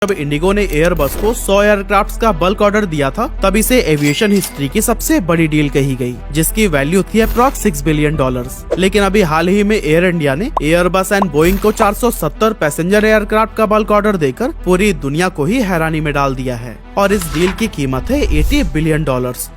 जब इंडिगो ने एयरबस को 100 एयरक्राफ्ट्स का बल्क ऑर्डर दिया था, तब इसे एविएशन हिस्ट्री की सबसे बड़ी डील कही गई, जिसकी वैल्यू थी अप्रॉक्स $6 बिलियन। लेकिन अभी हाल ही में एयर इंडिया ने एयरबस एंड बोइंग को 470 पैसेंजर एयरक्राफ्ट का बल्क ऑर्डर देकर पूरी दुनिया को ही हैरानी में डाल दिया है। और इस डील की कीमत है $80 बिलियन,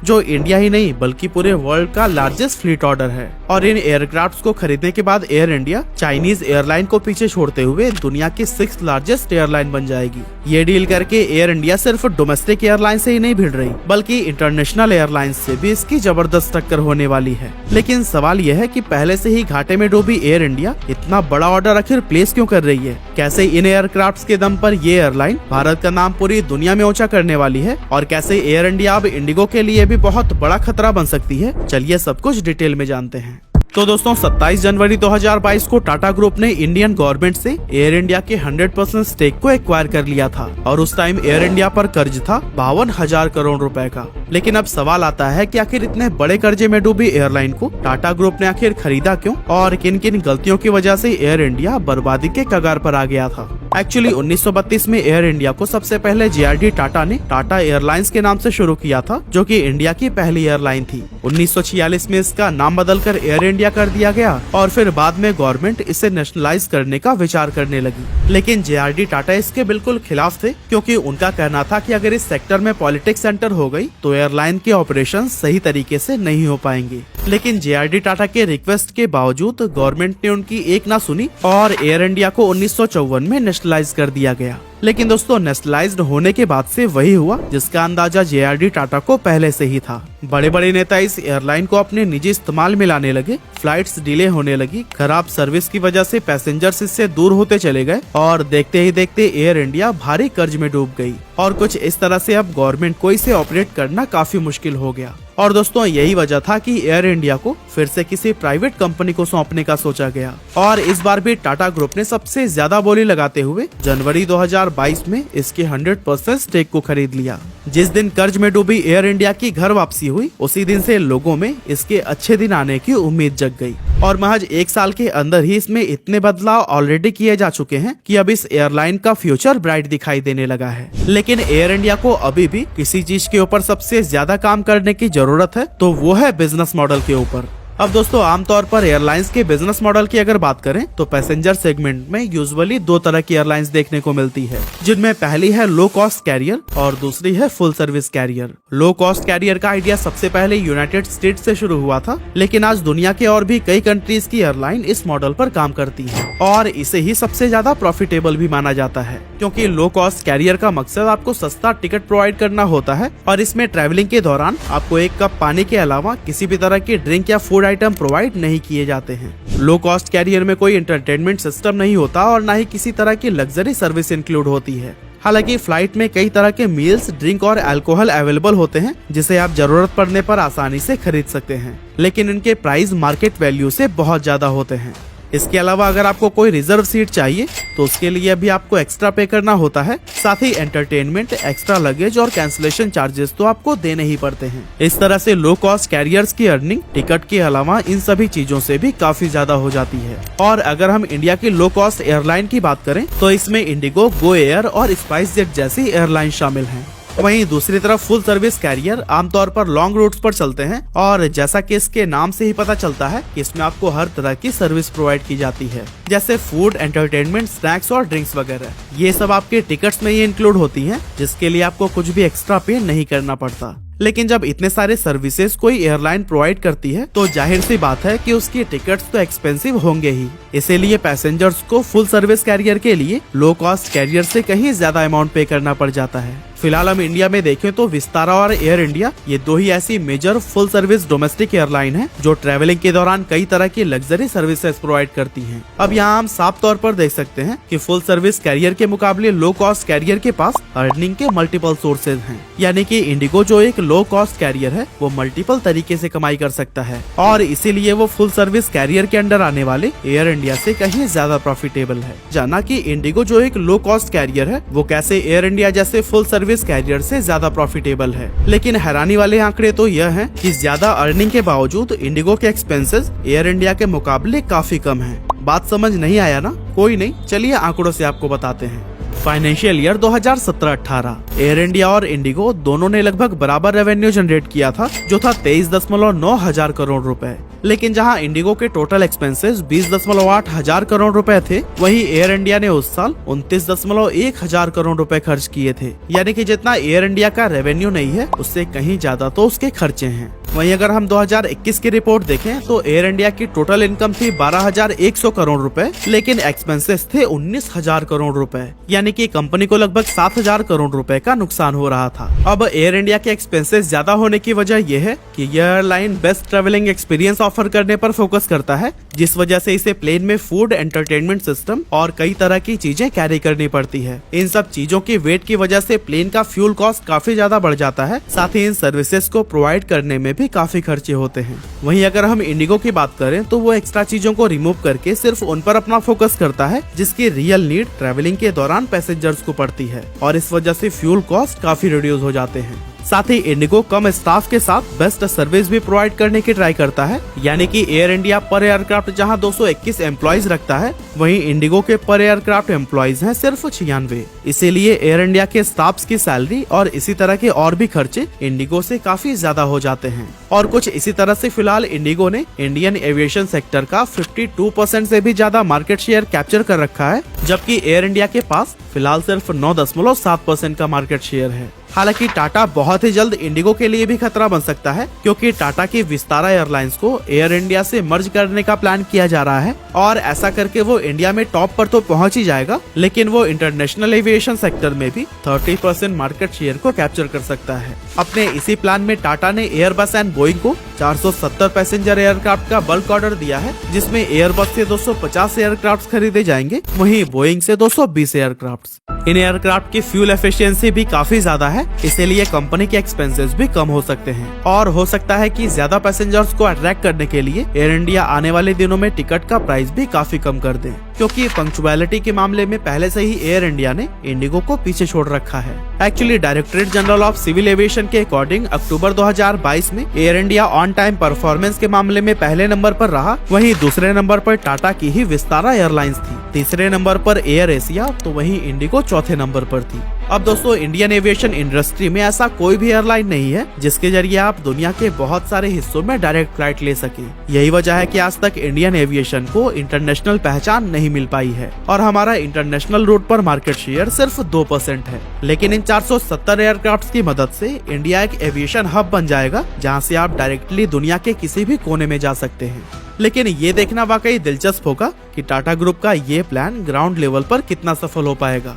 जो इंडिया ही नहीं बल्कि पूरे वर्ल्ड का लार्जेस्ट फ्लीट ऑर्डर है। और इन एयरक्राफ्ट को खरीदने के बाद एयर इंडिया चाइनीज एयरलाइन को पीछे छोड़ते हुए दुनिया की 6th लार्जेस्ट एयरलाइन बन जाएगी। ये डील करके एयर इंडिया सिर्फ डोमेस्टिक एयरलाइन से ही नहीं भिड़ रही, बल्कि इंटरनेशनल एयरलाइंस से भी इसकी जबरदस्त टक्कर होने वाली है। लेकिन सवाल यह है कि पहले से ही घाटे में डूबी एयर इंडिया इतना बड़ा ऑर्डर आखिर प्लेस क्यों कर रही है? कैसे इन एयरक्राफ्ट के दम पर ये एयरलाइन भारत का नाम पूरी दुनिया में ऊंचा करने वाली है? और कैसे एयर इंडिया अब इंडिगो के लिए भी बहुत बड़ा खतरा बन सकती है? चलिए सब कुछ डिटेल में जानते हैं। तो दोस्तों 27 जनवरी 2022 को टाटा ग्रुप ने इंडियन गवर्नमेंट से एयर इंडिया के 100% स्टेक को एक्वायर कर लिया था और उस टाइम एयर इंडिया पर कर्ज था 52,000 करोड़ रुपए का। लेकिन अब सवाल आता है कि आखिर इतने बड़े कर्जे में डूबी एयरलाइन को टाटा ग्रुप ने आखिर खरीदा क्यों और किन किन गलतियों की वजह से एयर इंडिया बर्बादी के कगार पर आ गया था। एक्चुअली 1932 में एयर इंडिया को सबसे पहले JRD टाटा ने टाटा एयरलाइंस के नाम से शुरू किया था, जो कि इंडिया की पहली एयरलाइन थी। 1946 में इसका नाम बदलकर एयर इंडिया कर दिया गया और फिर बाद में गवर्नमेंट इसे नेशनलाइज करने का विचार करने लगी। लेकिन JRD टाटा इसके बिल्कुल खिलाफ थे, क्योंकि उनका कहना था कि अगर इस सेक्टर में पॉलिटिक्स एंटर हो गई तो एयरलाइन के ऑपरेशन सही तरीके से नहीं हो पाएंगे। लेकिन JRD टाटा के रिक्वेस्ट के बावजूद गवर्नमेंट ने उनकी एक ना सुनी और एयर इंडिया को 1954 में नेशनलाइज कर दिया गया। लेकिन दोस्तों नेशनलाइज्ड होने के बाद से वही हुआ जिसका अंदाजा JRD टाटा को पहले से ही था। बड़े बड़े नेता इस एयरलाइन को अपने निजी इस्तेमाल में लाने लगे, फ्लाइट्स डिले होने लगी, खराब सर्विस की वजह से पैसेंजर्स इससे दूर होते चले गए और देखते ही देखते एयर इंडिया भारी कर्ज में डूब गई। और कुछ इस तरह से अब गवर्नमेंट को इसे ऑपरेट करना काफी मुश्किल हो गया। और दोस्तों यही वजह था कि एयर इंडिया को फिर से किसी प्राइवेट कंपनी को सौंपने का सोचा गया। और इस बार भी टाटा ग्रुप ने सबसे ज्यादा बोली लगाते हुए जनवरी 2022 में इसके 100% स्टेक को खरीद लिया। जिस दिन कर्ज में डूबी एयर इंडिया की घर वापसी हुई, उसी दिन से लोगों में इसके अच्छे दिन आने की उम्मीद जग गई। और महज 1 साल के अंदर ही इसमें इतने बदलाव ऑलरेडी किए जा चुके हैं कि अब इस एयरलाइन का फ्यूचर ब्राइट दिखाई देने लगा है। लेकिन एयर इंडिया को अभी भी किसी चीज के ऊपर सबसे ज्यादा काम करने की जरूरत है, तो वो है बिजनेस मॉडल के ऊपर। अब दोस्तों आमतौर पर एयरलाइंस के बिजनेस मॉडल की अगर बात करें तो पैसेंजर सेगमेंट में यूजुअली 2 तरह की एयरलाइंस देखने को मिलती है, जिनमें पहली है लो कॉस्ट कैरियर और दूसरी है full service carrier. Low cost carrier का आइडिया सबसे पहले यूनाइटेड स्टेट्स से शुरू हुआ था, लेकिन आज दुनिया के और भी कई कंट्रीज की एयरलाइन इस मॉडल पर काम करती है और इसे ही सबसे ज्यादा प्रॉफिटेबल भी माना जाता है, क्योंकि लो कॉस्ट कैरियर का मकसद आपको सस्ता टिकट प्रोवाइड करना होता है और इसमें ट्रैवलिंग के दौरान आपको 1 कप पानी के अलावा किसी भी तरह की ड्रिंक या फूड आइटम प्रोवाइड नहीं किए जाते हैं। लो कॉस्ट कैरियर में कोई एंटरटेनमेंट सिस्टम नहीं होता और ना ही किसी तरह की लग्जरी सर्विस इंक्लूड होती है। हालांकि फ्लाइट में कई तरह के मील्स, ड्रिंक और अल्कोहल अवेलेबल होते हैं, जिसे आप जरूरत पड़ने पर आसानी से खरीद सकते हैं, लेकिन इनके प्राइस मार्केट वैल्यू से बहुत ज्यादा होते हैं। इसके अलावा अगर आपको कोई रिजर्व सीट चाहिए तो उसके लिए भी आपको एक्स्ट्रा पे करना होता है। साथ ही एंटरटेनमेंट, एक्स्ट्रा लगेज और कैंसिलेशन चार्जेस तो आपको देने ही पड़ते हैं। इस तरह से लो कॉस्ट कैरियर्स की अर्निंग टिकट के अलावा इन सभी चीजों से भी काफी ज्यादा हो जाती है। और अगर हम इंडिया की लो कॉस्ट एयरलाइन की बात करें तो इसमें इंडिगो, गो एयर और स्पाइस जेट जैसी एयरलाइन शामिल हैं। वहीं दूसरी तरफ फुल सर्विस कैरियर आमतौर पर लॉन्ग रूट्स पर चलते हैं और जैसा कि इसके नाम से ही पता चलता है कि इसमें आपको हर तरह की सर्विस प्रोवाइड की जाती है, जैसे फूड, एंटरटेनमेंट, स्नैक्स और ड्रिंक्स वगैरह। ये सब आपके टिकट्स में ही इंक्लूड होती हैं, जिसके लिए आपको कुछ भी एक्स्ट्रा पे नहीं करना पड़ता। लेकिन जब इतने सारे सर्विसेज कोई एयरलाइन प्रोवाइड करती है तो जाहिर सी बात है कि उसकी टिकट्स तो एक्सपेंसिव होंगे ही। इसीलिए पैसेंजर्स को फुल सर्विस कैरियर के लिए लो कॉस्ट कैरियर से कहीं ज्यादा अमाउंट पे करना पड़ जाता है। फिलहाल हम इंडिया में देखें तो विस्तारा और एयर इंडिया ये 2 ही ऐसी major full service domestic airline है जो ट्रैवलिंग के दौरान कई तरह की लग्जरी सर्विसेज प्रोवाइड करती हैं। अब यहाँ हम साफ तौर पर देख सकते हैं कि फुल सर्विस कैरियर के मुकाबले लो कॉस्ट कैरियर के पास अर्निंग के मल्टीपल सोर्सेज हैं, यानी कि इंडिगो जो एक लो कॉस्ट कैरियर है वो मल्टीपल तरीके से कमाई कर सकता है और इसीलिए वो फुल सर्विस कैरियर के अंडर आने वाले एयर इंडिया से कहीं ज्यादा प्रॉफिटेबल है। जाना कि इंडिगो जो एक लो कॉस्ट कैरियर है वो कैसे एयर इंडिया जैसे फुल सर्विस कैरियर से ज्यादा प्रॉफिटेबल है। लेकिन हैरानी वाले आंकड़े तो यह हैं कि ज्यादा अर्निंग के बावजूद इंडिगो के एक्सपेंसेस एयर इंडिया के मुकाबले काफी कम हैं। बात समझ नहीं आया ना? कोई नहीं, चलिए आंकड़ों से आपको बताते हैं। फाइनेंशियल ईयर 2017-18 एयर इंडिया और इंडिगो दोनों ने लगभग बराबर रेवेन्यू जनरेट किया था, जो था 23.9 हजार करोड़ रुपए। लेकिन जहां इंडिगो के टोटल एक्सपेंसेस 20.8 हजार करोड़ रुपए थे, वहीं एयर इंडिया ने उस साल 29.1 हजार करोड़ रुपए खर्च किए थे। यानी कि जितना एयर इंडिया का रेवेन्यू नहीं है, उससे कहीं ज्यादा तो उसके खर्चे हैं। वहीं अगर हम 2021 की रिपोर्ट देखें तो एयर इंडिया की टोटल इनकम थी 12,100 करोड़ रुपए, लेकिन एक्सपेंसेस थे 19,000 करोड़ रुपए। यानी कि कंपनी को लगभग 7,000 करोड़ रुपए का नुकसान हो रहा था। अब एयर इंडिया के एक्सपेंसेस ज्यादा होने की वजह यह है कि यह airline best travelling experience offer करने पर फोकस करता है, जिस वजह से इसे प्लेन में फूड, एंटरटेनमेंट सिस्टम और कई तरह की चीजें कैरी करनी पड़ती है। इन सब चीजों की वेट की वजह से प्लेन का फ्यूल कॉस्ट काफी ज्यादा बढ़ जाता है। साथ ही इन सर्विसेज को प्रोवाइड करने में भी काफी खर्चे होते हैं। वहीं अगर हम इंडिगो की बात करें तो वो एक्स्ट्रा चीजों को रिमूव करके सिर्फ उन पर अपना फोकस करता है जिसकी रियल नीड ट्रैवलिंग के दौरान पैसेंजर्स को पड़ती है, और इस वजह से फ्यूल कॉस्ट काफी रिड्यूस हो जाते हैं। साथ ही इंडिगो कम स्टाफ के साथ बेस्ट सर्विस भी प्रोवाइड करने की ट्राई करता है। यानी कि एयर इंडिया पर एयरक्राफ्ट जहां 221 एम्प्लॉइज रखता है, वहीं इंडिगो के पर एयरक्राफ्ट एम्प्लॉइज हैं सिर्फ 96। इसीलिए एयर इंडिया के स्टाफ्स की सैलरी और इसी तरह के और भी खर्चे इंडिगो से काफी ज्यादा हो जाते हैं। और कुछ इसी तरह से फिलहाल इंडिगो ने इंडियन एविएशन सेक्टर का 52% से भी ज्यादा मार्केट शेयर कैप्चर कर रखा है, जबकि एयर इंडिया के पास फिलहाल सिर्फ 9.7% का मार्केट शेयर है। हालांकि टाटा बहुत ही जल्द इंडिगो के लिए भी खतरा बन सकता है, क्योंकि टाटा की विस्तारा एयरलाइंस को एयर इंडिया से मर्ज करने का प्लान किया जा रहा है, और ऐसा करके वो इंडिया में टॉप पर तो पहुंच ही जाएगा, लेकिन वो इंटरनेशनल एविएशन सेक्टर में भी 30% मार्केट शेयर को कैप्चर कर सकता है। अपने इसी प्लान में टाटा ने एयरबस एंड बोइंग को 470 पैसेंजर एयरक्राफ्ट का बल्क ऑर्डर दिया है, जिसमें एयरबस से 250 एयरक्राफ्ट खरीदे जाएंगे, वहीं बोइंग से 220 एयरक्राफ्ट। इन एयरक्राफ्ट की फ्यूल एफिशिएंसी भी काफी ज्यादा है, इसीलिए कंपनी के एक्सपेंसेस भी कम हो सकते हैं। और हो सकता है कि ज्यादा पैसेंजर्स को अट्रैक्ट करने के लिए एयर इंडिया आने वाले दिनों में टिकट का प्राइस भी काफी कम कर दे, क्योंकि पंक्चुअलिटी के मामले में पहले से ही एयर इंडिया ने इंडिगो को पीछे छोड़ रखा है। Actually directorate general of civil aviation के अकॉर्डिंग अक्टूबर 2022 में Air India on time performance के मामले में पहले नंबर पर रहा, वहीं दूसरे नंबर पर टाटा की ही विस्तारा एयरलाइंस थी, तीसरे नंबर पर एयर एशिया, तो वहीं इंडिगो चौथे नंबर पर थी। अब दोस्तों, इंडियन एविएशन इंडस्ट्री में ऐसा कोई भी एयरलाइन नहीं है जिसके जरिए आप दुनिया के बहुत सारे हिस्सों में डायरेक्ट फ्लाइट ले सके। यही वजह है कि आज तक इंडियन एविएशन को इंटरनेशनल पहचान नहीं मिल पाई है, और हमारा इंटरनेशनल रूट पर मार्केट शेयर सिर्फ 2% है। लेकिन इन 470 एयरक्राफ्ट की मदद से इंडिया एक एविएशन हब बन जाएगा, जहाँ से आप डायरेक्टली दुनिया के किसी भी कोने में जा सकते हैं। लेकिन ये देखना वाकई दिलचस्प होगा कि टाटा ग्रुप का ये प्लान ग्राउंड लेवल पर कितना सफल हो पाएगा।